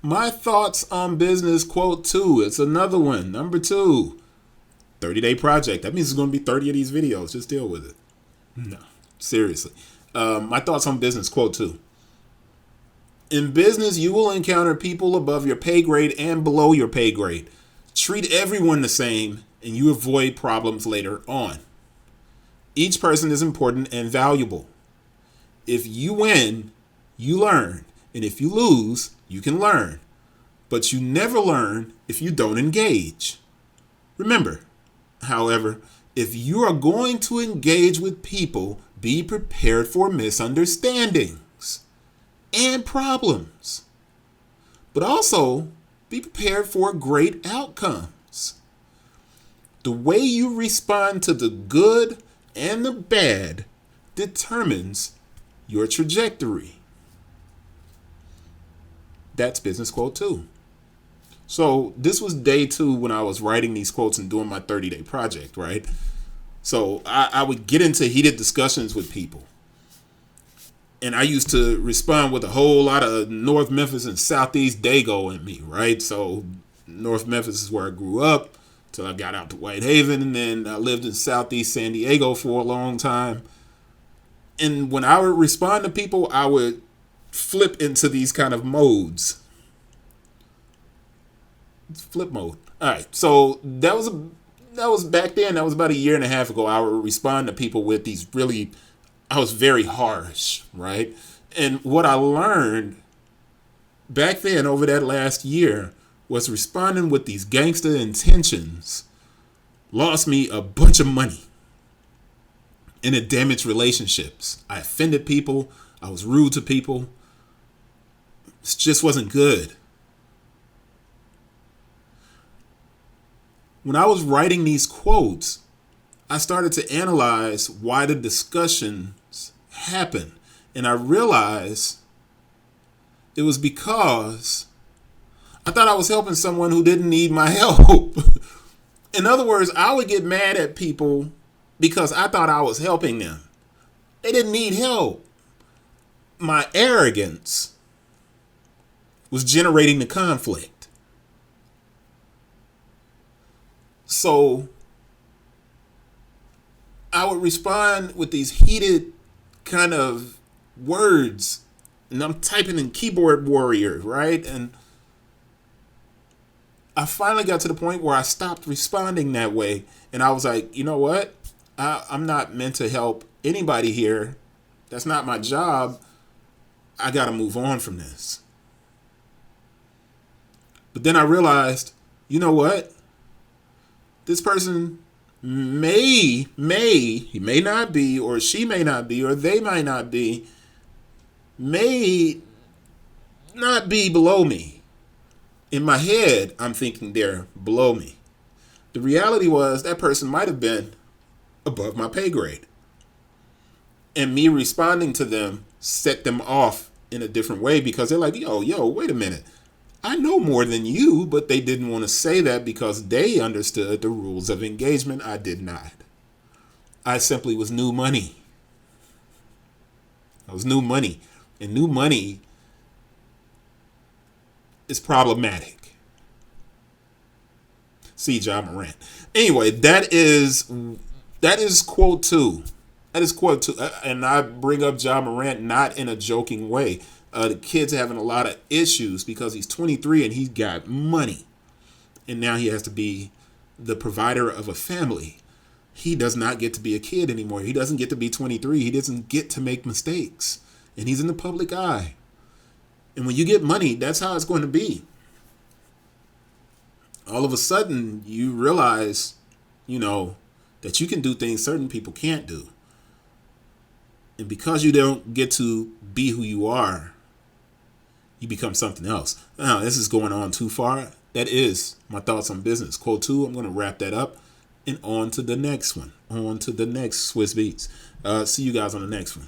My thoughts on business quote 2. It's another one. Number 2. 30-day project. That means it's going to be 30 of these videos. Just deal with it. No, seriously. My thoughts on business quote 2. In business, you will encounter people above your pay grade and below your pay grade. Treat everyone the same and you avoid problems later on. Each person is important and valuable. If you win, you learn. And if you lose, you can learn. But you never learn if you don't engage. Remember, however, if you are going to engage with people, be prepared for misunderstandings and problems. But also, be prepared for great outcomes. The way you respond to the good and the bad determines your trajectory. That's business quote 2. So this was day 2 when I was writing these quotes and doing my 30-day project, right? So I would get into heated discussions with people. And I used to respond with a whole lot of North Memphis and Southeast Dago in me, right? So North Memphis is where I grew up till I got out to Whitehaven. And then I lived in Southeast San Diego for a long time. And when I would respond to people, I would flip into these kind of modes. Flip mode. All right. So that was back then. That was about a year and a half ago. I would respond to people with these really, I was very harsh, right? And what I learned back then over that last year was responding with these gangster intentions lost me a bunch of money. And it damaged relationships. I offended people. I was rude to people. It just wasn't good. When I was writing these quotes, I started to analyze why the discussions happen. And I realized it was because I thought I was helping someone who didn't need my help. In other words, I would get mad at people because I thought I was helping them. They didn't need help. My arrogance was generating the conflict. So I would respond with these heated kind of words, and I'm typing in keyboard warrior, right? And I finally got to the point where I stopped responding that way. And I was like, you know what? I'm not meant to help anybody here. That's not my job. I got to move on from this. But then I realized, you know what? This person he may not be, or she may not be, or they might not be, may not be below me. In my head, I'm thinking they're below me. The reality was that person might have been above my pay grade. And me responding to them set them off in a different way because they're like, yo, wait a minute. I know more than you, but they didn't want to say that because they understood the rules of engagement. I did not. I simply was new money. I was new money. And new money is problematic. See John Morant. Anyway, that is quote 2. That is quote 2. And I bring up John Morant not in a joking way. The kid's having a lot of issues because he's 23 and he's got money. And now he has to be the provider of a family. He does not get to be a kid anymore. He doesn't get to be 23. He doesn't get to make mistakes. And he's in the public eye. And when you get money, that's how it's going to be. All of a sudden, you realize, that you can do things certain people can't do. And because you don't get to be who you are, you become something else. Now, this is going on too far. That is my thoughts on business. Quote 2, I'm going to wrap that up. And on to the next one. On to the next Swiss Beats. See you guys on the next one.